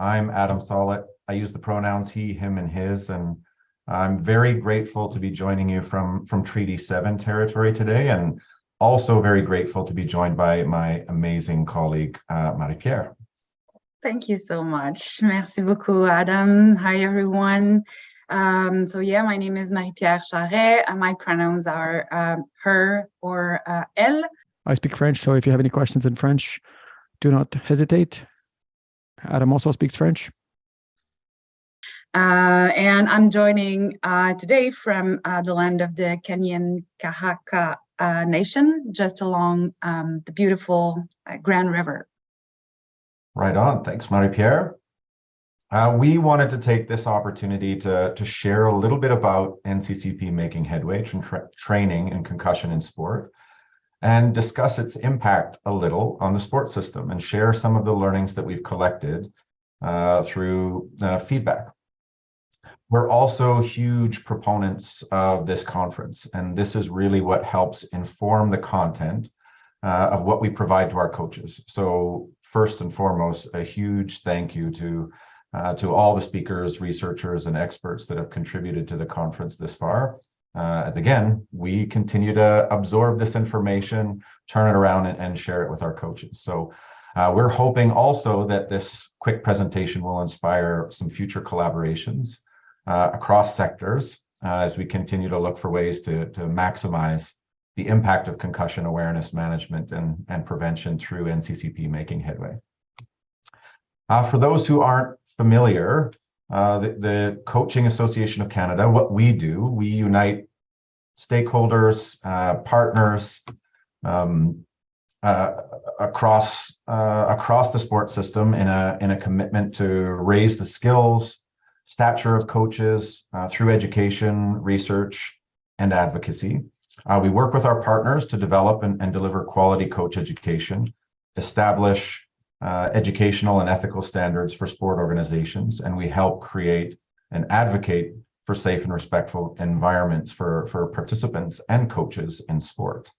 I'm Adam Sollitt. I use the pronouns he, him, and his, and I'm very grateful to be joining you from Treaty 7 territory today, and also very grateful to be joined by my amazing colleague, Marie-Pier. Thank you so much. Merci beaucoup, Adam. Hi, everyone. My name is Marie-Pier Charest. My pronouns are her or elle. I speak French, so if you have any questions in French, do not hesitate. Adam also speaks French. And I'm joining today from the land of the Kenyan Kahaka Nation, just along the beautiful Grand River. Right on. Thanks, Marie-Pier. We wanted to take this opportunity to share a little bit about NCCP Making Headway, training and concussion in sport, and discuss its impact a little on the sports system and share some of the learnings that we've collected through feedback. We're also huge proponents of this conference, and this is really what helps inform the content of what we provide to our coaches. So first and foremost, a huge thank you to all the speakers, researchers, and experts that have contributed to the conference this far. As again, we continue to absorb this information, turn it around, and share it with our coaches. So we're hoping also that this quick presentation will inspire some future collaborations across sectors as we continue to look for ways to maximize the impact of concussion awareness management and prevention through NCCP Making Headway. For those who aren't familiar, the Coaching Association of Canada, what we do, we unite stakeholders, partners across the sports system in a commitment to raise the skills, stature of coaches through education, research, and advocacy. We work with our partners to develop and deliver quality coach education, establish educational and ethical standards for sport organizations, and we help create and advocate for safe and respectful environments for participants and coaches in sport.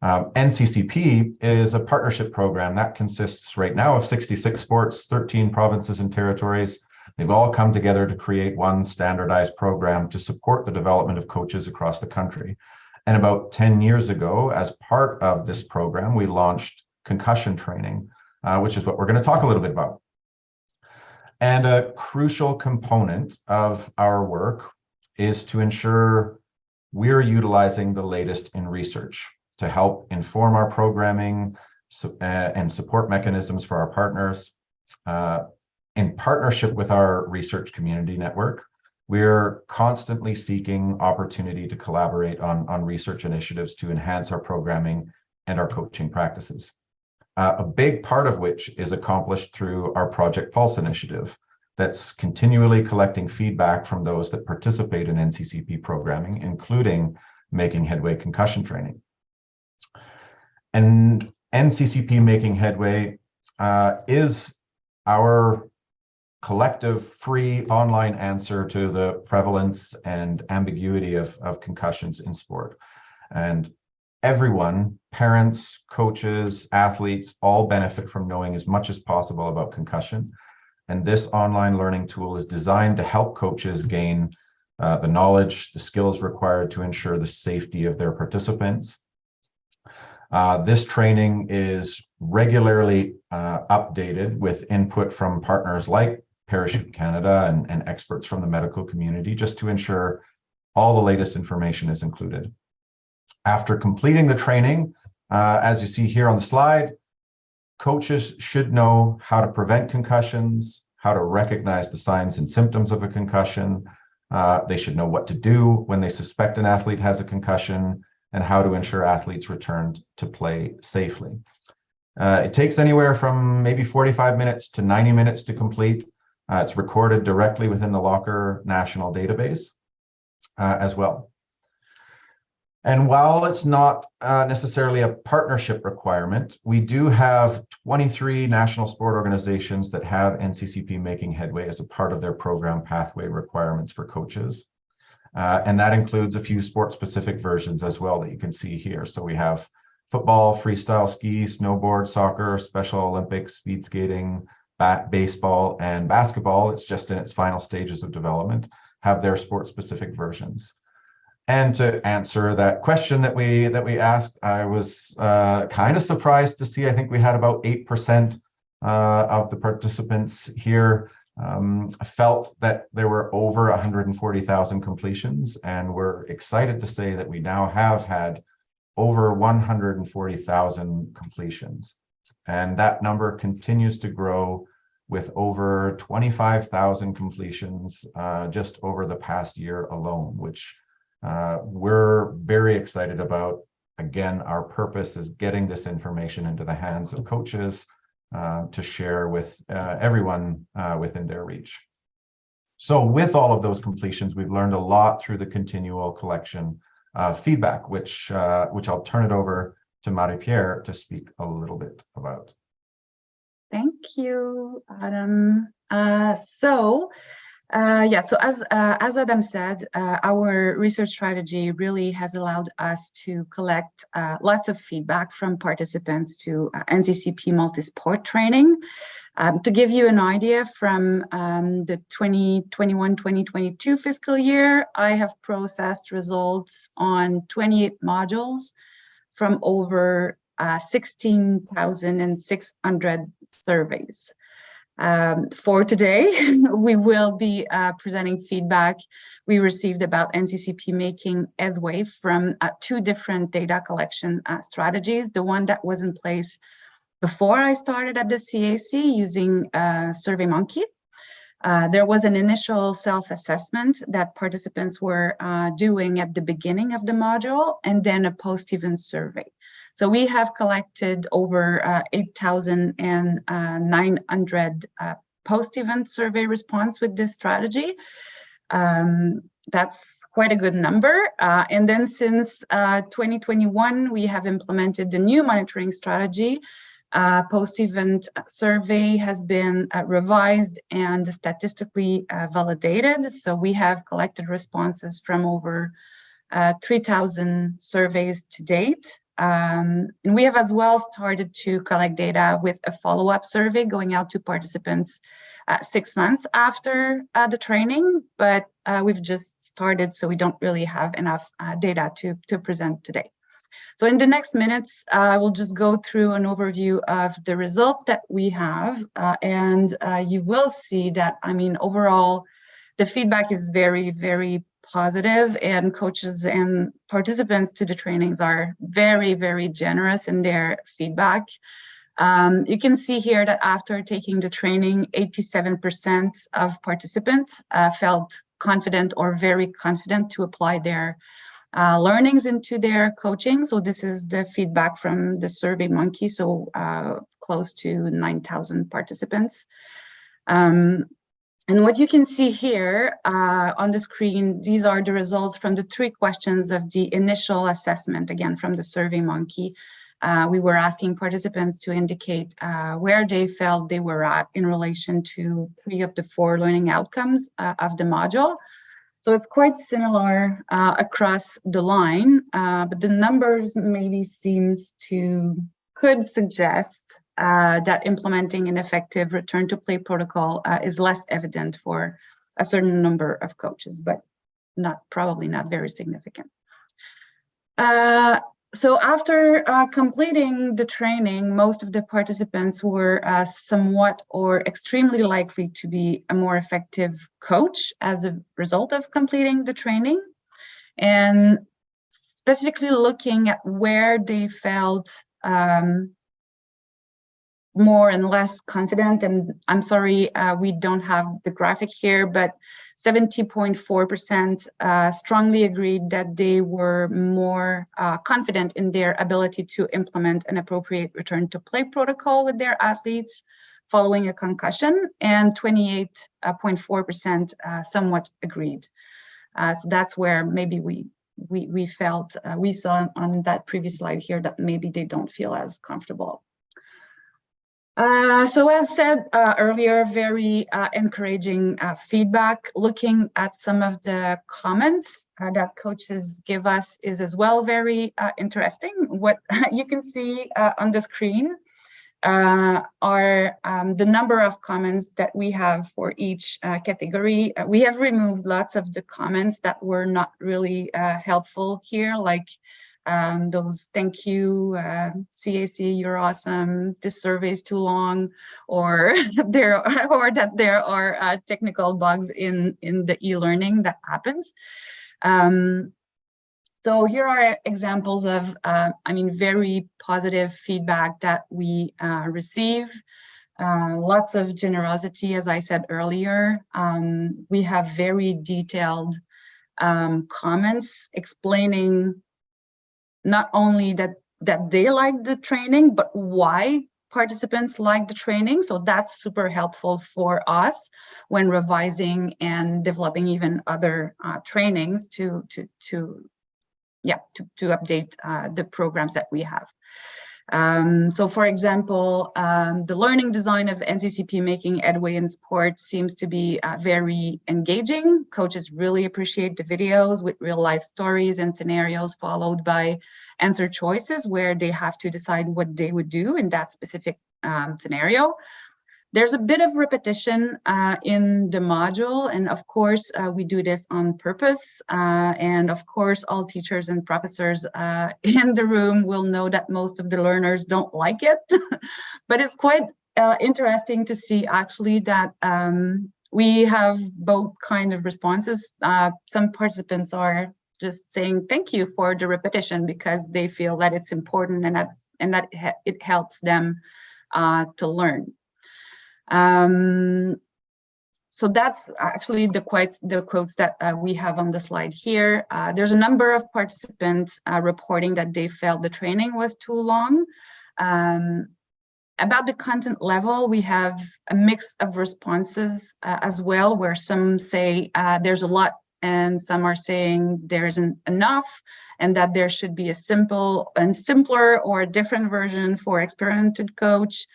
NCCP is a partnership program that consists right now of 66 sports, 13 provinces and territories. They've all come together to create one standardized program to support the development of coaches across the country. And about 10 years ago, as part of this program, we launched concussion training, which is what we're going to talk a little bit about. And a crucial component of our work is to ensure we're utilizing the latest in research to help inform our programming and support mechanisms for our partners. In partnership with our research community network, we're constantly seeking opportunity to collaborate on research initiatives to enhance our programming and our coaching practices. A big part of which is accomplished through our Project Pulse initiative that's continually collecting feedback from those that participate in NCCP programming, including Making Headway concussion training. And NCCP Making Headway is our collective free online answer to the prevalence and ambiguity of concussions in sport. And everyone, parents, coaches, athletes, all benefit from knowing as much as possible about concussion. And this online learning tool is designed to help coaches gain the knowledge, the skills required to ensure the safety of their participants. This training is regularly updated with input from partners like Parachute Canada and experts from the medical community, just to ensure all the latest information is included. After completing the training, as you see here on the slide, coaches should know how to prevent concussions, how to recognize the signs and symptoms of a concussion. They should know what to do when they suspect an athlete has a concussion, and how to ensure athletes return to play safely. It takes anywhere from maybe 45 minutes to 90 minutes to complete. It's recorded directly within the Locker National Database as well. And while it's not necessarily a partnership requirement, we do have 23 national sport organizations that have NCCP Making Headway as a part of their program pathway requirements for coaches. And that includes a few sport-specific versions as well that you can see here. So we have football, freestyle ski, snowboard, soccer, Special Olympics, speed skating, baseball and basketball, it's just in its final stages of development, have their sport-specific versions. And to answer that question that we asked, I was kind of surprised to see, I think we had about 8% of the participants here felt that there were over 140,000 completions, and we're excited to say that we now have had over 140,000 completions. And that number continues to grow with over 25,000 completions just over the past year alone, which we're very excited about. Again, our purpose is getting this information into the hands of coaches to share with everyone within their reach. So with all of those completions, we've learned a lot through the continual collection of feedback, which I'll turn it over to Marie-Pier to speak a little bit about. Thank you, Adam. So as Adam said, our research strategy really has allowed us to collect lots of feedback from participants to NCCP multi-sport training. To give you an idea, from the 2021-2022 fiscal year, I have processed results on 28 modules from over 16,600 surveys. For today, we will be presenting feedback we received about NCCP Making Head Way from 2 different data collection strategies. The one that was in place before I started at the CAC using SurveyMonkey. There was an initial self-assessment that participants were doing at the beginning of the module, and then a post-event survey. So we have collected over 8,900 post-event survey response with this strategy. That's quite a good number. And then since 2021, we have implemented the new monitoring strategy. Post-event survey has been revised and statistically validated. So we have collected responses from over 3,000 surveys to date. And we have as well started to collect data with a follow-up survey going out to participants 6 months after the training, but we've just started, so we don't really have enough data to present today. So in the next minutes, I will just go through an overview of the results that we have, and you will see that, I mean, overall, the feedback is very, very positive, and coaches and participants to the trainings are very, very generous in their feedback. You can see here that after taking the training, 87% of participants felt confident or very confident to apply their learnings into their coaching. So this is the feedback from the SurveyMonkey, so close to 9,000 participants. And what you can see here on the screen, these are the results from the 3 questions of the initial assessment, again, from the SurveyMonkey. We were asking participants to indicate where they felt they were at in relation to 3 of the 4 learning outcomes of the module. So it's quite similar across the line, but the numbers maybe could suggest that implementing an effective return to play protocol is less evident for a certain number of coaches, but probably not very significant. So after completing the training, most of the participants were somewhat or extremely likely to be a more effective coach as a result of completing the training. And specifically looking at where they felt more and less confident, and I'm sorry, we don't have the graphic here, but 70.4% strongly agreed that they were more confident in their ability to implement an appropriate return to play protocol with their athletes following a concussion, and 28.4% somewhat agreed. So that's where maybe we felt, we saw on that previous slide here that maybe they don't feel as comfortable. So as said earlier, very encouraging feedback. Looking at some of the comments that coaches give us is as well very interesting. What you can see on the screen are the number of comments that we have for each category. We have removed lots of the comments that were not really helpful here, like those "thank you," "CAC, you're awesome," "this survey is too long," or that there are technical bugs in the e-learning that happens. So here are examples of, very positive feedback that we receive. Lots of generosity, as I said earlier. We have very detailed comments explaining not only that they like the training, but why participants like the training. So that's super helpful for us when revising and developing even other trainings to update the programs that we have. So for example, the learning design of NCCP Making Head Way in Sport seems to be very engaging. Coaches really appreciate the videos with real life stories and scenarios followed by answer choices where they have to decide what they would do in that specific scenario. There's a bit of repetition in the module, and of course, we do this on purpose. And of course, all teachers and professors in the room will know that most of the learners don't like it. But it's quite interesting to see actually that we have both kind of responses. Some participants are just saying thank you for the repetition because they feel that it's important and that it helps them to learn. So that's actually the quotes that we have on the slide here. There's a number of participants reporting that they felt the training was too long. About the content level, we have a mix of responses as well, where some say there's a lot and some are saying there isn't enough, and that there should be a simpler or a different version for experienced coach,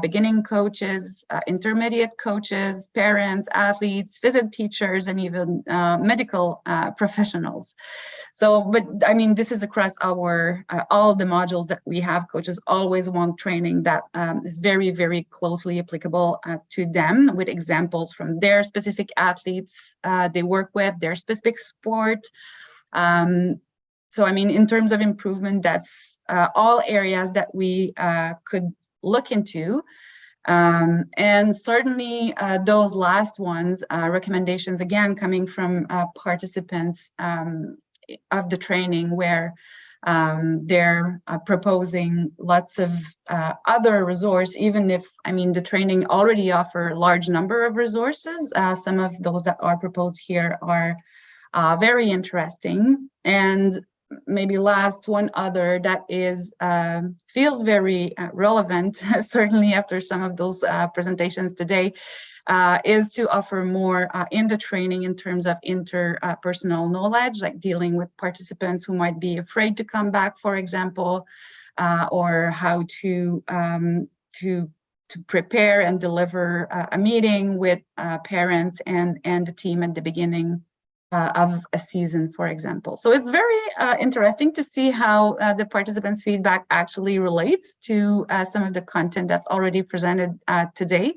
beginning coaches, intermediate coaches, parents, athletes, phys teachers, and even medical professionals. So, but I mean, this is across our all the modules that we have. Coaches always want training that is very, very closely applicable to them, with examples from their specific athletes they work with, their specific sport. So, I mean, in terms of improvement, that's all areas that we could look into. And certainly those last ones, recommendations, again, coming from participants of the training, where they're proposing lots of other resources, even if, I mean, the training already offer a large number of resources. Some of those that are proposed here are very interesting. And maybe last, one other that is feels very relevant, certainly after some of those presentations today, is to offer more in the training in terms of interpersonal knowledge, like dealing with participants who might be afraid to come back, for example, or how to prepare and deliver a meeting with parents and the team at the beginning of a season, for example. So it's very interesting to see how the participants' feedback actually relates to some of the content that's already presented today.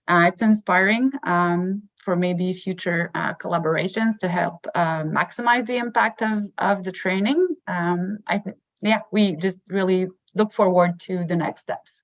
It's inspiring for maybe future collaborations to help maximize the impact of the training. I think, yeah, we just really look forward to the next steps.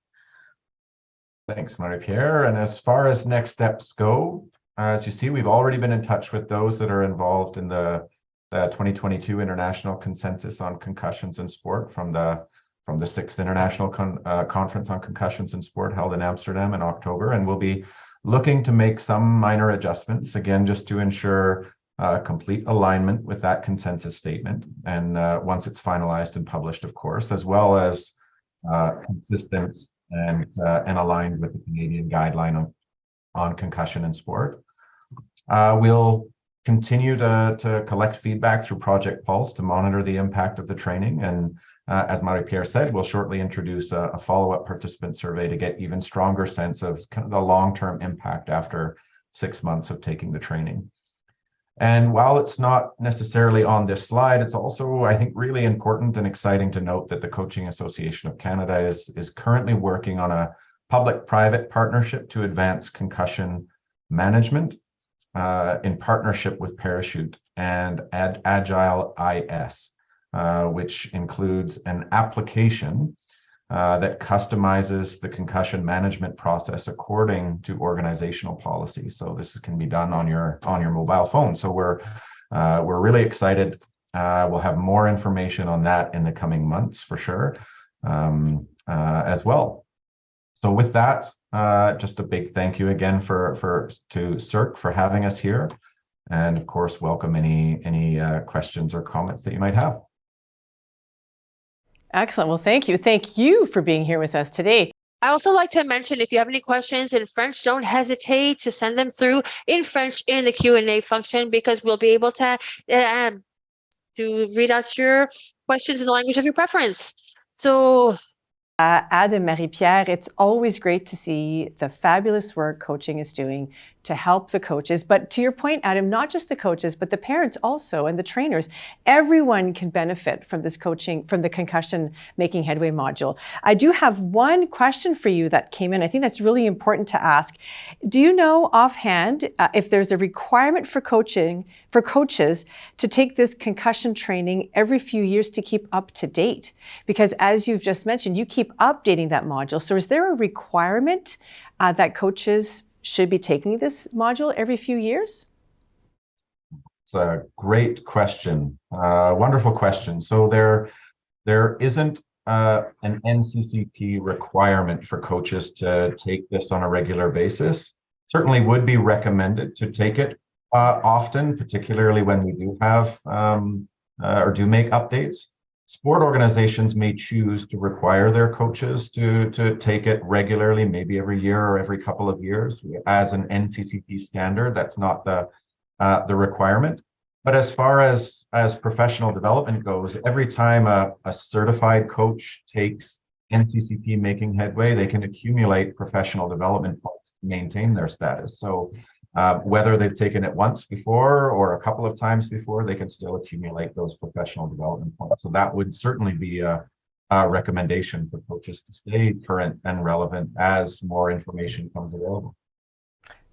Thanks, Marie-Pier. And as far as next steps go, as you see, we've already been in touch with those that are involved in the 2022 International Consensus on Concussions in Sport from the 6th International Conference on Concussions in Sport held in Amsterdam in October. And we'll be looking to make some minor adjustments, again, just to ensure complete alignment with that consensus statement. And once it's finalized and published, of course, as well as consistent and aligned with the Canadian guideline on concussion in sport. We'll continue to collect feedback through Project Pulse to monitor the impact of the training. And as Marie-Pier said, we'll shortly introduce a follow-up participant survey to get even stronger sense of kind of the long-term impact after 6 months of taking the training. And while it's not necessarily on this slide, it's also, I think, really important and exciting to note that the Coaching Association of Canada is currently working on a public-private partnership to advance concussion management in partnership with Parachute and Agile IS, which includes an application that customizes the concussion management process according to organizational policy. So this can be done on your mobile phone. So we're really excited. We'll have more information on that in the coming months for sure, as well. So with that, just a big thank you again to Cirque for having us here, and of course welcome any questions or comments that you might have. Excellent. Well, thank you. Thank you for being here with us today. I also like to mention, if you have any questions in French, don't hesitate to send them through in French in the Q&A function, because we'll be able to read out your questions in the language of your preference. So Adam, Marie-Pier, it's always great to see the fabulous work coaching is doing to help the coaches. But to your point, Adam, not just the coaches, but the parents also and the trainers. Everyone can benefit from this coaching, from the Concussion Making Headway module. I do have one question for you that came in. I think that's really important to ask. Do you know offhand if there's a requirement for coaches to take this concussion training every few years to keep up to date? Because as you've just mentioned, you keep updating that module. So is there a requirement that coaches should be taking this module every few years? It's a great question, wonderful question. So there isn't an NCCP requirement for coaches to take this on a regular basis. Certainly would be recommended to take it often, particularly when we do have or do make updates. Sport organizations may choose to require their coaches to take it regularly, maybe every year or every couple of years as an NCCP standard. That's not the requirement. But as far as professional development goes, every time a certified coach takes NCCP Making Headway, they can accumulate professional development points to maintain their status. So whether they've taken it once before or a couple of times before, they can still accumulate those professional development points. So that would certainly be a recommendation for coaches to stay current and relevant as more information comes available.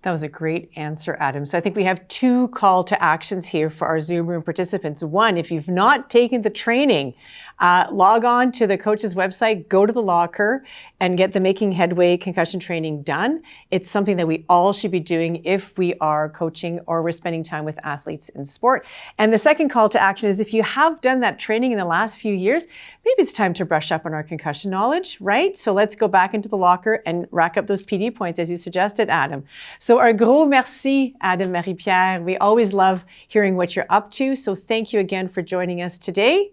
That was a great answer, Adam. So I think we have two call to actions here for our Zoom room participants. One, if you've not taken the training, log on to the coach's website, go to the locker and get the Making Headway concussion training done. It's something that we all should be doing if we are coaching or we're spending time with athletes in sport. And the second call to action is if you have done that training in the last few years, maybe it's time to brush up on our concussion knowledge, right? So let's go back into the locker and rack up those PD points as you suggested, Adam. So un gros merci, Adam, Marie-Pier. We always love hearing what you're up to. So thank you again for joining us today.